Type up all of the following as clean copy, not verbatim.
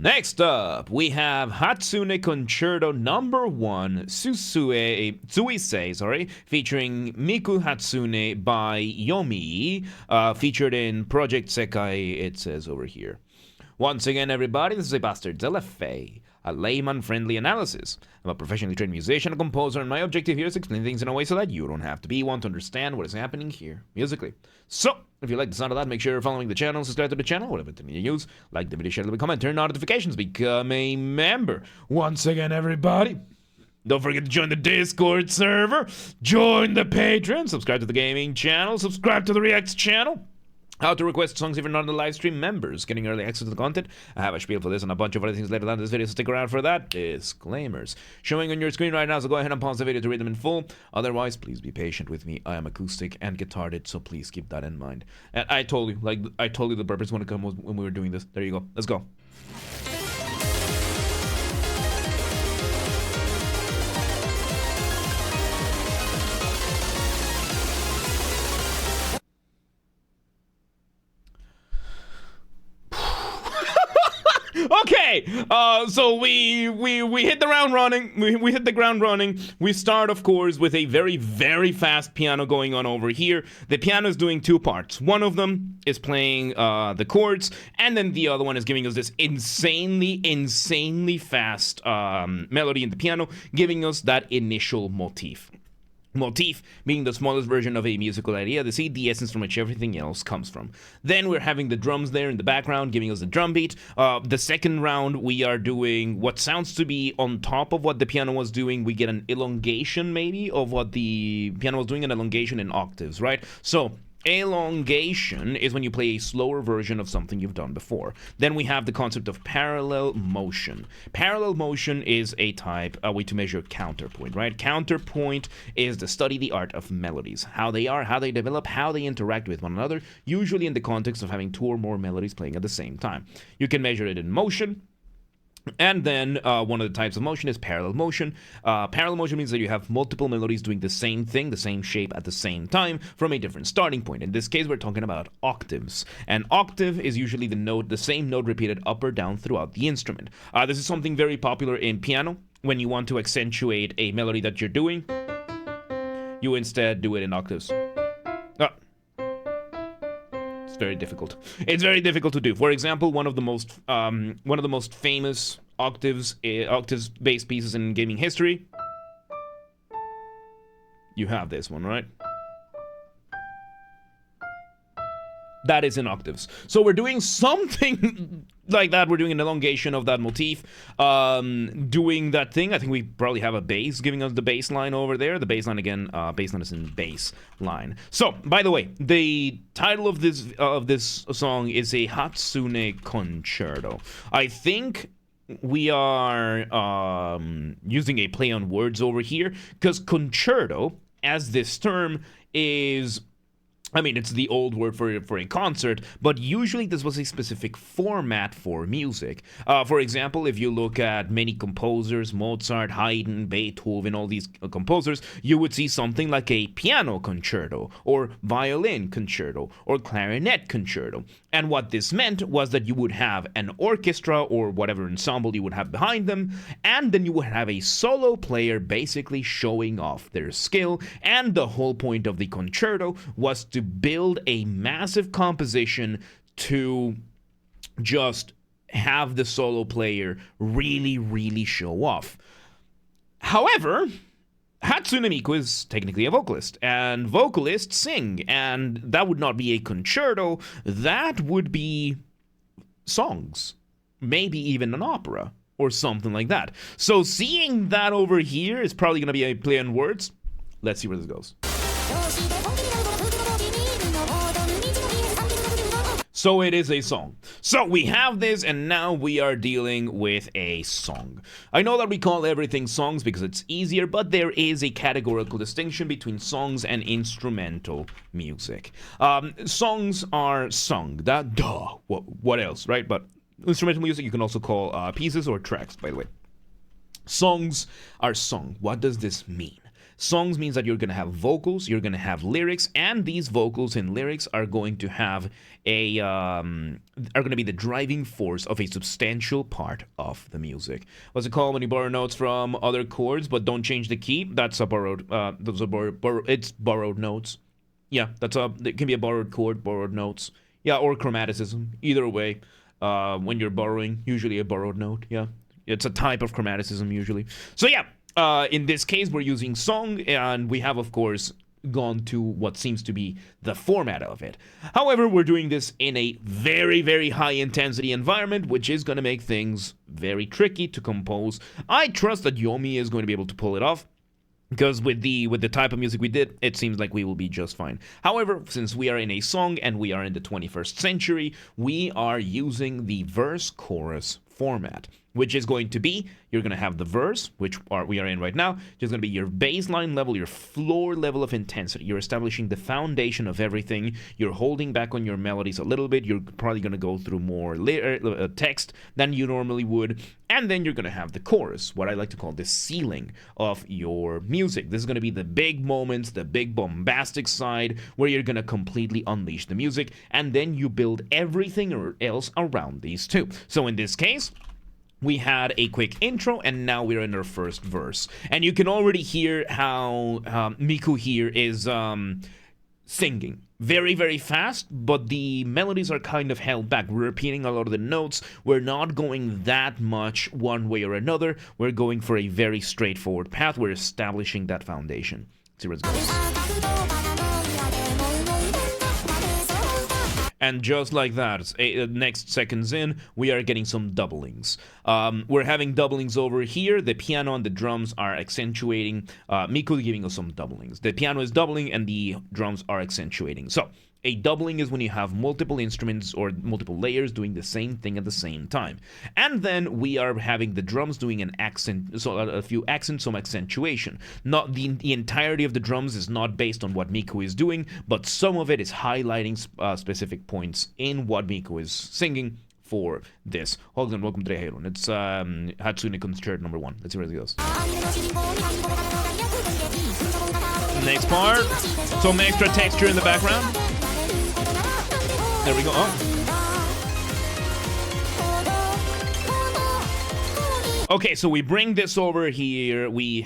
Next up, we have Hatsune Concerto No.01 SUISEI, featuring Miku Hatsune by Yomii, featured in Project Sekai, it says over here. Once again, everybody, this is a Basterd's LFA, a layman-friendly analysis. I'm a professionally trained musician and composer, and my objective here is to explain things in a way so that you don't have to be one to understand what is happening here, musically. So, if you like the sound of that, make sure you're following the channel, subscribe to the channel, whatever thing you use, like the video, share, leave a comment, turn on notifications, become a member. Once again, everybody, don't forget to join the Discord server, join the Patreon, subscribe to the gaming channel, subscribe to the Reacts channel. How to request songs if you're not in the live stream, members getting early access to the content. I have a spiel for this and a bunch of other things later down in this video, so stick around for that. Disclaimers showing on your screen right now, so go ahead and pause the video to read them in full. Otherwise, please be patient with me. I am acoustic and guitarded, so please keep that in mind. And I told you the purpose when it comes when we were doing this. There you go. Let's go. Okay, so we hit the ground running. We hit the ground running. We start, of course, with a very, very fast piano going on over here. The piano is doing two parts. One of them is playing the chords, and then the other one is giving us this insanely fast melody in the piano, giving us that initial motif. Motif being the smallest version of a musical idea, the seed, the essence from which everything else comes from. Then we're having the drums there in the background giving us the drum beat. The second round we are doing what sounds to be on top of what the piano was doing. We get an elongation maybe of what the piano was doing, an elongation in octaves, right? So elongation is when you play a slower version of something you've done before. Then we have the concept of parallel motion. Parallel motion is a way to measure counterpoint, right? Counterpoint is to study the art of melodies, how they are, how they develop, how they interact with one another, usually in the context of having two or more melodies playing at the same time. You can measure it in motion. And then one of the types of motion is parallel motion. Parallel motion means that you have multiple melodies doing the same thing, the same shape at the same time from a different starting point. In this case, we're talking about octaves. An octave is usually the same note repeated up or down throughout the instrument. This is something very popular in piano. When you want to accentuate a melody that you're doing, you instead do it in octaves. Very difficult. It's very difficult to do. For example, one of the most famous octaves-based pieces in gaming history. You have this one, right? That is in octaves. So we're doing something like that. We're doing an elongation of that motif, doing that thing. I think we probably have a bass giving us the bass line over there. The bass line again, bass line is in bass line. So, by the way, the title of this song is a Hatsune Concerto. I think we are using a play on words over here, because concerto, as this term is, I mean, it's the old word for a concert, but usually this was a specific format for music. For example, if you look at many composers, Mozart, Haydn, Beethoven, all these composers, you would see something like a piano concerto, or violin concerto, or clarinet concerto. And what this meant was that you would have an orchestra, or whatever ensemble you would have behind them, and then you would have a solo player basically showing off their skill, and the whole point of the concerto was to build a massive composition to just have the solo player really show off. However, Hatsune Miku is technically a vocalist, and vocalists sing, and that would not be a concerto, that would be songs, maybe even an opera, or something like that. So seeing that over here is probably going to be a play on words. Let's see where this goes. So it is a song. So we have this, and now we are dealing with a song. I know that we call everything songs because it's easier, but there is a categorical distinction between songs and instrumental music. Songs are sung. What else, right? But instrumental music you can also call pieces or tracks, by the way. Songs are sung. What does this mean? Songs means that you're going to have vocals, you're going to have lyrics, and these vocals and lyrics are going to have are going to be the driving force of a substantial part of the music. What's it called when you borrow notes from other chords but don't change the key? That's a borrowed. It's borrowed notes. Yeah, it can be a borrowed chord, borrowed notes. Yeah, or chromaticism. Either way, when you're borrowing, usually a borrowed note. Yeah, it's a type of chromaticism usually. So yeah, in this case, we're using song, and we have, of course, gone to what seems to be the format of it. However, we're doing this in a very, very high intensity environment, which is going to make things very tricky to compose. I trust that Yomii is going to be able to pull it off, because with the type of music we did, it seems like we will be just fine. However, since we are in a song and we are in the 21st century, we are using the verse-chorus format, which is going to be, you're going to have the verse, which we are in right now, just going to be your baseline level, your floor level of intensity. You're establishing the foundation of everything. You're holding back on your melodies a little bit. You're probably going to go through more text than you normally would. And then you're going to have the chorus, what I like to call the ceiling of your music. This is going to be the big moments, the big bombastic side, where you're going to completely unleash the music. And then you build everything else around these two. So in this case, we had a quick intro, and now we're in our first verse. And you can already hear how Miku here is singing. Very, very fast, but the melodies are kind of held back. We're repeating a lot of the notes. We're not going that much one way or another. We're going for a very straightforward path. We're establishing that foundation. Let's see where it goes. And just like that, next seconds in, we are getting some doublings. We're having doublings over here. The piano and the drums are accentuating. Miku giving us some doublings. The piano is doubling and the drums are accentuating. So a doubling is when you have multiple instruments or multiple layers doing the same thing at the same time. And then we are having the drums doing an accent, so a few accents, some accentuation. Not the entirety of the drums is not based on what Miku is doing, but some of it is highlighting specific points in what Miku is singing for this. Hold on, welcome to the Halo. It's Hatsune Concerto No.01. Let's see where it goes. Next part, some extra texture in the background. There we go. Oh. Okay, so we bring this over here. We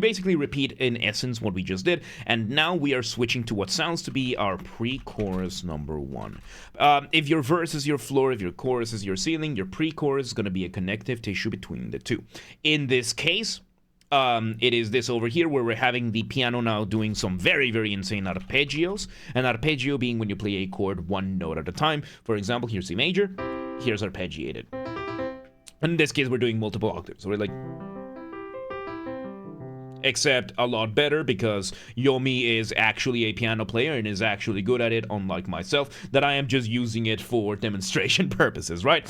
basically repeat in essence what we just did, and now we are switching to what sounds to be our pre-chorus number 1. If your verse is your floor, if your chorus is your ceiling, your pre-chorus is going to be a connective tissue between the two. In this case, it is this over here where we're having the piano now doing some very, very insane arpeggios. An arpeggio being when you play a chord one note at a time. For example, here's C major, here's arpeggiated. And in this case, we're doing multiple octaves. So we're like, except a lot better because Yomii is actually a piano player and is actually good at it, unlike myself, that I am just using it for demonstration purposes, right?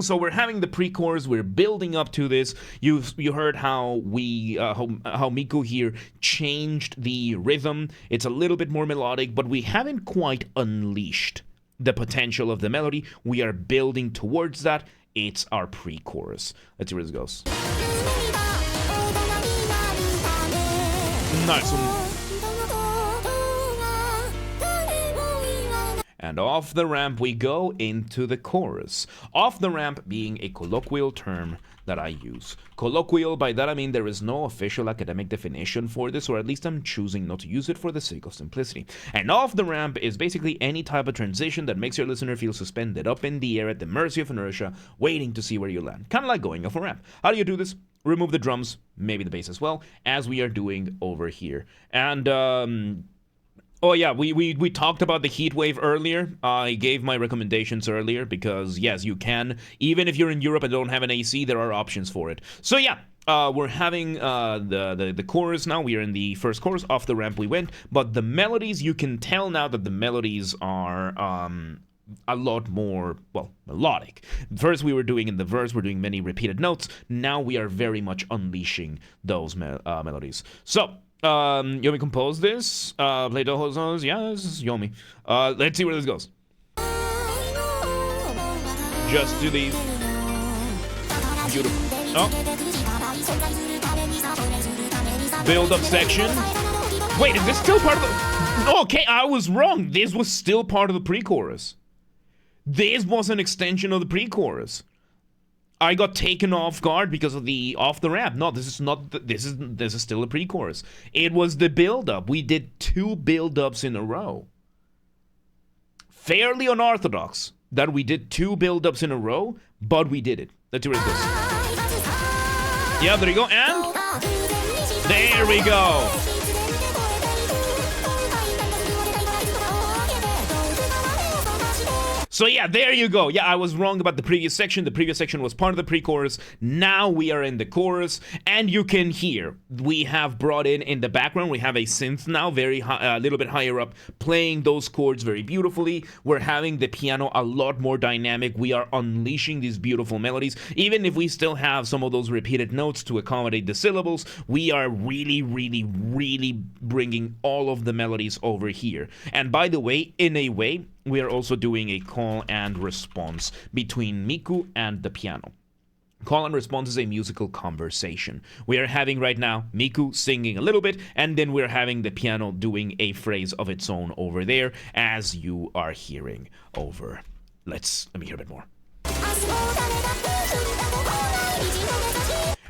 So we're having the pre-chorus, we're building up to this. You heard how how Miku here changed the rhythm. It's a little bit more melodic, but we haven't quite unleashed the potential of the melody. We are building towards that. It's our pre-chorus. Let's see where this goes. Nice. And off the ramp we go into the chorus. Off the ramp being a colloquial term that I use. Colloquial, by that I mean there is no official academic definition for this, or at least I'm choosing not to use it for the sake of simplicity. And off the ramp is basically any type of transition that makes your listener feel suspended up in the air at the mercy of inertia, waiting to see where you land. Kind of like going off a ramp. How do you do this? Remove the drums, maybe the bass as well, as we are doing over here. And oh yeah, we talked about the heat wave earlier. I gave my recommendations earlier because yes, you can. Even if you're in Europe and don't have an AC, there are options for it. So yeah, we're having the chorus now. We are in the first chorus. Off the ramp we went. But the melodies, you can tell now that the melodies are a lot more, well, melodic. First we were doing in the verse, we're doing many repeated notes. Now we are very much unleashing those melodies. So, Yomii composed this, played the whole songs. Yeah, this is Yomii. Let's see where this goes. Just do the beautiful. Oh. Build-up section. Wait, is this still part of the... Okay, I was wrong. This was still part of the pre-chorus. This was an extension of the pre-chorus. I got taken off guard because of the off-the-ramp. No, this is not... This is still a pre-chorus. It was the build-up. We did 2 build-ups in a row. Fairly unorthodox that we did 2 build-ups in a row, but we did it. Let's see where it goes. Yeah, there you go, and... There we go. So yeah, there you go. Yeah, I was wrong about the previous section. The previous section was part of the pre-chorus. Now we are in the chorus, and you can hear we have brought in the background, we have a synth now, very high, a little bit higher up, playing those chords very beautifully. We're having the piano a lot more dynamic. We are unleashing these beautiful melodies. Even if we still have some of those repeated notes to accommodate the syllables, we are really, really, really bringing all of the melodies over here. And by the way, in a way, we are also doing a call and response between Miku and the piano. Call and response is a musical conversation. We are having right now Miku singing a little bit, and then we're having the piano doing a phrase of its own over there, as you are hearing over. Let me hear a bit more.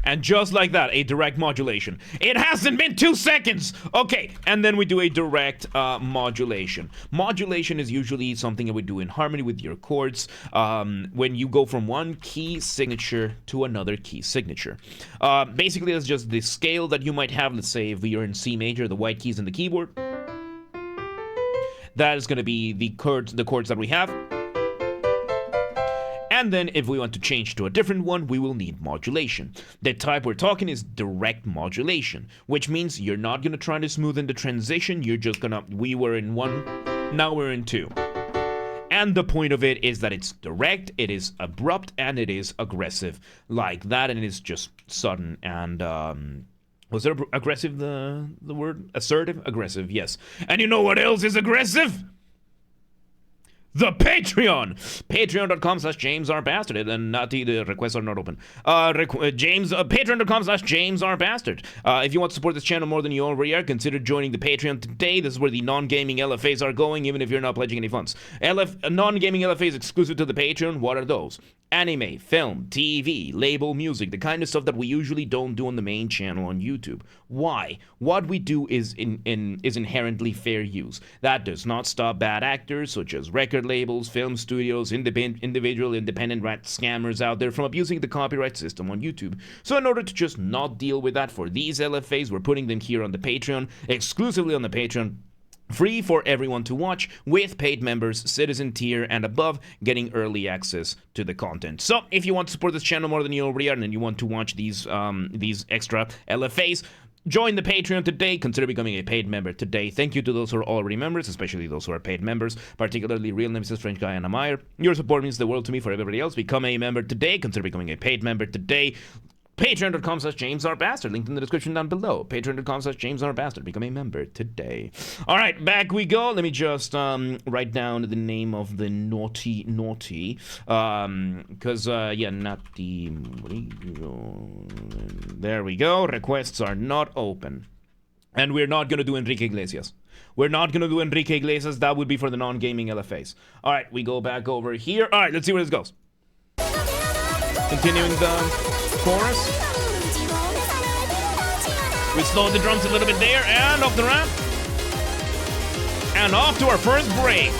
And just like that, a direct modulation. It hasn't been 2 seconds! Okay, and then we do a direct modulation. Modulation is usually something that we do in harmony with your chords when you go from one key signature to another key signature. Basically, it's just the scale that you might have. Let's say if you're in C major, the white keys in the keyboard. That is going to be the chords that we have. And then if we want to change to a different one, we will need modulation. The type we're talking is direct modulation, which means you're not going to try to smoothen the transition. You're just going to, we were in 1, now we're in 2. And the point of it is that it's direct, it is abrupt, and it is aggressive like that, and it is just sudden and... was there aggressive the word? Assertive? Aggressive, yes. And you know what else is aggressive? The Patreon! Patreon.com/JamesRBastard. And not the requests are not open. Patreon.com/JamesRBastard. If you want to support this channel more than you already are, consider joining the Patreon today. This is where the non-gaming LFAs are going, even if you're not pledging any funds. Non-gaming LFAs exclusive to the Patreon. What are those? Anime, film, TV, label, music, the kind of stuff that we usually don't do on the main channel on YouTube. Why? What we do is inherently fair use. That does not stop bad actors, such as record labels, film studios, individual independent rat scammers out there from abusing the copyright system on YouTube. So in order to just not deal with that for these LFAs, we're putting them here on the Patreon, exclusively on the Patreon. Free for everyone to watch, with paid members, citizen tier, and above, getting early access to the content. So, if you want to support this channel more than you already are, and you want to watch these extra LFAs, join the Patreon today. Consider becoming a paid member today. Thank you to those who are already members, especially those who are paid members, particularly Real Nemesis, French Guy, and Amir. Your support means the world to me. For everybody else, become a member today. Consider becoming a paid member today. Patreon.com/JamesRBastard, linked in the description down below. Patreon.com/JamesRBastard, become a member today. Alright, back we go. Let me just write down the name of the naughty, because, yeah, naughty, there we go. Requests are not open. And we're not going to do Enrique Iglesias. We're not going to do Enrique Iglesias. That would be for the non-gaming LFAs. Alright, we go back over here. Alright, let's see where this goes. Continuing the chorus. We slowed the drums a little bit there, and off the ramp. And off to our first break.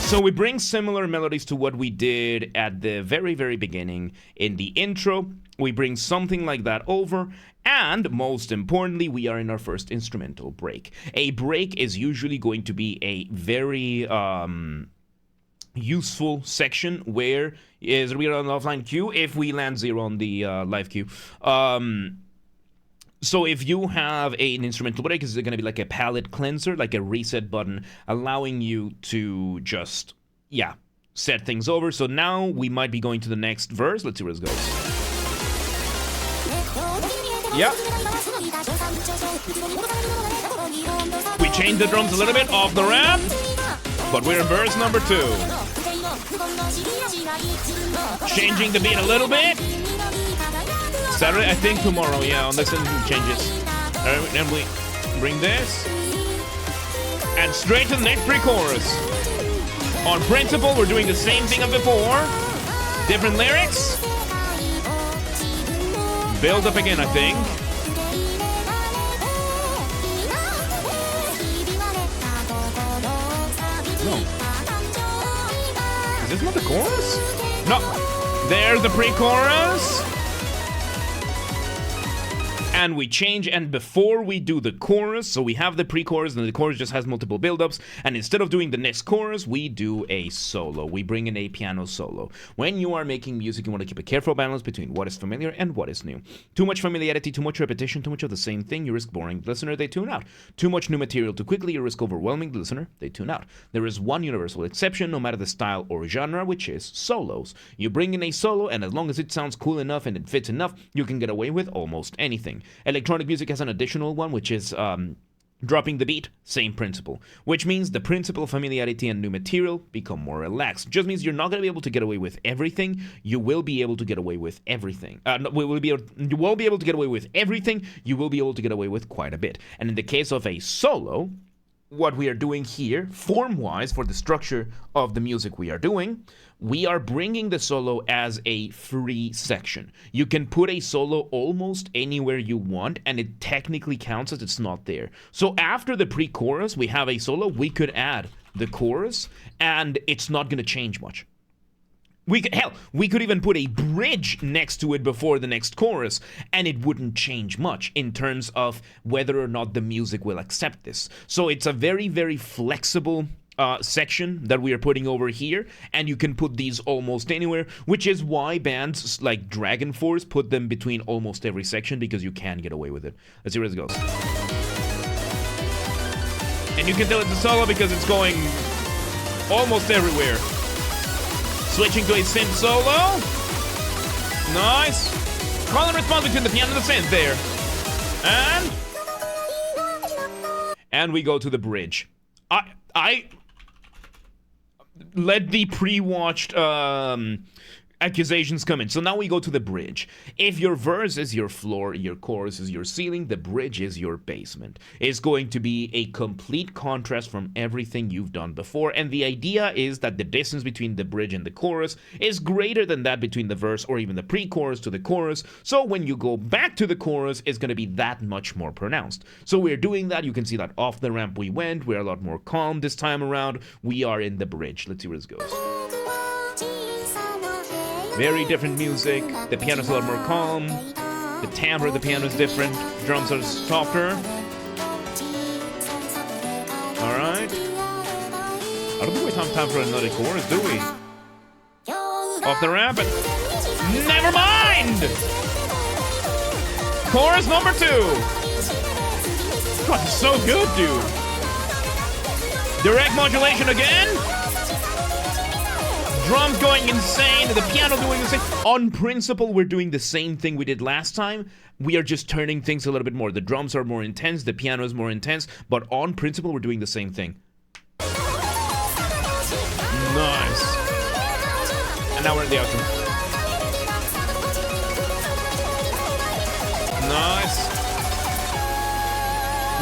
So we bring similar melodies to what we did at the very, very beginning in the intro. We bring something like that over, and most importantly, we are in our first instrumental break. A break is usually going to be a very useful section where is we are on offline queue if we land 0 on the live queue. So if you have an instrumental break, it's going to be like a palette cleanser, like a reset button, allowing you to just, yeah, set things over. So now we might be going to the next verse. Let's see where this goes. Yeah. We changed the drums a little bit off the ramp, but we're in verse number 2. Changing the beat a little bit. Saturday? I think tomorrow, yeah, unless anything changes. And we bring this. And straight to the next pre-chorus. On principle, we're doing the same thing as before. Different lyrics. Build up again, I think. No. Is this not the chorus? No. There's the pre-chorus. And we change, and before we do the chorus, so we have the pre-chorus, and the chorus just has multiple build-ups, and instead of doing the next chorus, we do a solo. We bring in a piano solo. When you are making music, you want to keep a careful balance between what is familiar and what is new. Too much familiarity, too much repetition, too much of the same thing, you risk boring the listener, they tune out. Too much new material too quickly, you risk overwhelming the listener, they tune out. There is one universal exception, no matter the style or genre, which is solos. You bring in a solo, and as long as it sounds cool enough and it fits enough, you can get away with almost anything. Electronic music has an additional one, which is dropping the beat, same principle. Which means the principle of familiarity and new material become more relaxed. Just means you're not going to be able to get away with everything. You will be able to get away with everything. You won't be able to get away with everything. You will be able to get away with quite a bit. And in the case of a solo, what we are doing here, form-wise, for the structure of the music we are doing, we are bringing the solo as a free section. You can put a solo almost anywhere you want, and it technically counts as it's not there. So after the pre-chorus, we have a solo, we could add the chorus, and it's not going to change much. We could even put a bridge next to it before the next chorus, and it wouldn't change much in terms of whether or not the music will accept this. So it's a very, very flexible section that we are putting over here, and you can put these almost anywhere, which is why bands like Dragon Force put them between almost every section, because you can get away with it. Let's see where this goes. And you can tell it's a solo because it's going almost everywhere. Switching to a synth solo. Nice. Call and response between the piano and the synth there. And we go to the bridge. I let the pre-watched accusations come in. So now we go to the bridge. If your verse is your floor, your chorus is your ceiling, the bridge is your basement. It's going to be a complete contrast from everything you've done before, and the idea is that the distance between the bridge and the chorus is greater than that between the verse or even the pre-chorus to the chorus, so when you go back to the chorus, it's going to be that much more pronounced. So we're doing that. You can see that off the ramp we went. We're a lot more calm this time around. We are in the bridge. Let's see where this goes. Very different music. The piano's a lot more calm. The timbre of the piano is different. Drums are softer. Alright. I don't think we have time for another chorus, do we? Off the ramp. Never mind! Chorus number 2. God, it's so good, dude. Direct modulation again. Drums going insane, the piano doing the same. On principle, we're doing the same thing we did last time. We are just turning things a little bit more. The drums are more intense, the piano is more intense, but on principle, we're doing the same thing. Nice. And now we're in the outro. Nice.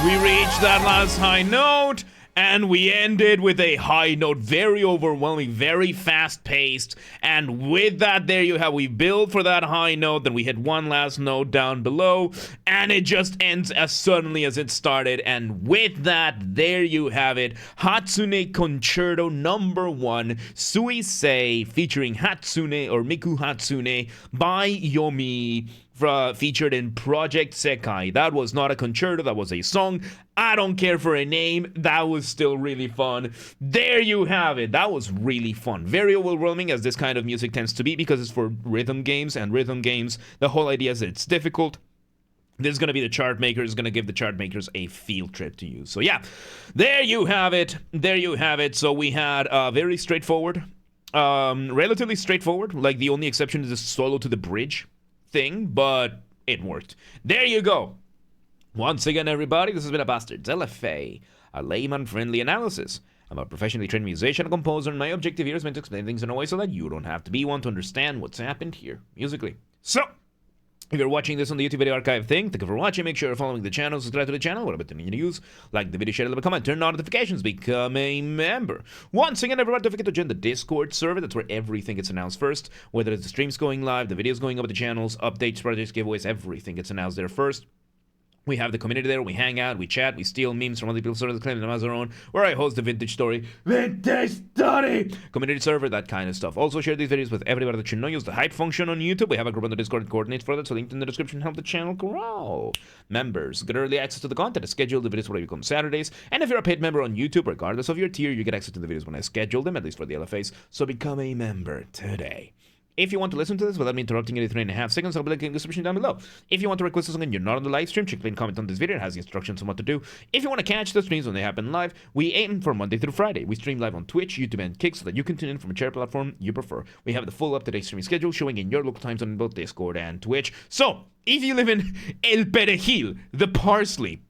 We reached that last high note. And we ended with a high note, very overwhelming, very fast-paced. And with that, there you have, we build for that high note, then we hit one last note down below, and it just ends as suddenly as it started. And with that, there you have it, Hatsune Concerto No.01, SUISEI, featuring Hatsune, or Miku Hatsune, by Yomii, featured in Project Sekai. That was not a concerto, that was a song. I don't care for a name, that was still really fun. There you have it, that was really fun. Very overwhelming, as this kind of music tends to be, because it's for rhythm games, and rhythm games, the whole idea is that it's difficult. This is going to be the chart makers, going to give the chart makers a field trip to use. So yeah, there you have it, there you have it. So we had very straightforward, relatively straightforward, like the only exception is the solo to the bridge thing, but it worked. There you go. Once again, everybody, this has been a Basterd's LFA, a layman-friendly analysis. I'm a professionally trained musician and composer, and my objective here is meant to explain things in a way so that you don't have to be one to understand what's happened here musically. So, If you're watching this on the YouTube video archive thing, thank you for watching. Make sure you're following the channel, subscribe to the channel, whatever the news, like the video, share, leave a comment, turn on notifications, become a member. Once again, everyone, don't forget to join the Discord server. That's where everything gets announced first, whether it's the streams going live, the videos going up at the channels, updates, projects, giveaways, everything gets announced there first. We have the community there, we hang out, we chat, we steal memes from other people's servers, claim them as our own, where I host the Vintage Story community server, that kind of stuff. Also share these videos with everybody that you know. Use the hype function on YouTube. We have a group on the Discord and coordinates for that, so linked in the description. Help the channel grow. Members get early access to the content. I schedule the videos when they become Saturdays, and if you're a paid member on YouTube, regardless of your tier, you get access to the videos when I schedule them, at least for the LFAs, so become a member today. If you want to listen to this without me interrupting every 3.5 seconds, I'll be linking in the description down below. If you want to request a song and you're not on the live stream, check the comment on this video. It has the instructions on what to do. If you want to catch the streams when they happen live, we aim for Monday through Friday. We stream live on Twitch, YouTube, and Kick so that you can tune in from whichever platform you prefer. We have the full up-to-date streaming schedule showing in your local time zone in both Discord and Twitch. So, if you live in El Perejil, the Parsley,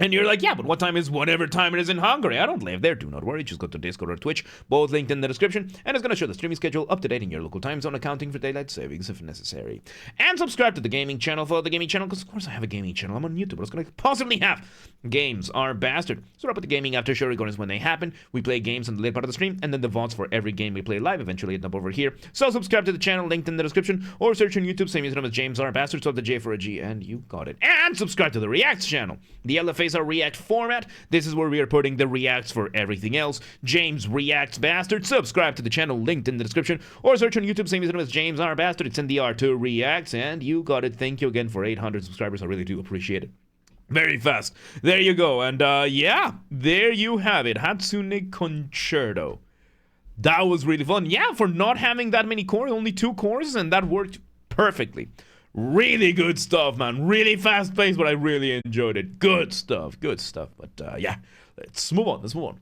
and you're like, yeah, but what time is whatever time it is in Hungary? I don't live there. Do not worry. Just go to Discord or Twitch, both linked in the description. And it's going to show the streaming schedule up to date in your local time zone, accounting for daylight savings if necessary. And subscribe to the gaming channel. Follow the gaming channel, because of course I have a gaming channel. I'm on YouTube. What's going to possibly have? Games are Basterd. So up with the gaming after show recordings when they happen. We play games on the late part of the stream, and then the VODs for every game we play live eventually end up over here. So subscribe to the channel, linked in the description, or search on YouTube, same username as James R. Basterd, so the J for a G, and you got it. And subscribe to the Reacts channel. The LFAs are React format. This is where we are putting the reacts for everything else. James Reacts Basterd. Subscribe to the channel, linked in the description, or search on YouTube, same username as James R. Basterd. It's in the R2 Reacts, and you got it. Thank you again for 800 subscribers. I really do appreciate it. Very fast. There you go. And yeah, there you have it. Hatsune Concerto. That was really fun. Yeah, for not having that many cores, only 2 cores, and that worked perfectly. Really good stuff, man. Really fast paced, but I really enjoyed it. Good stuff. Good stuff. But yeah, let's move on.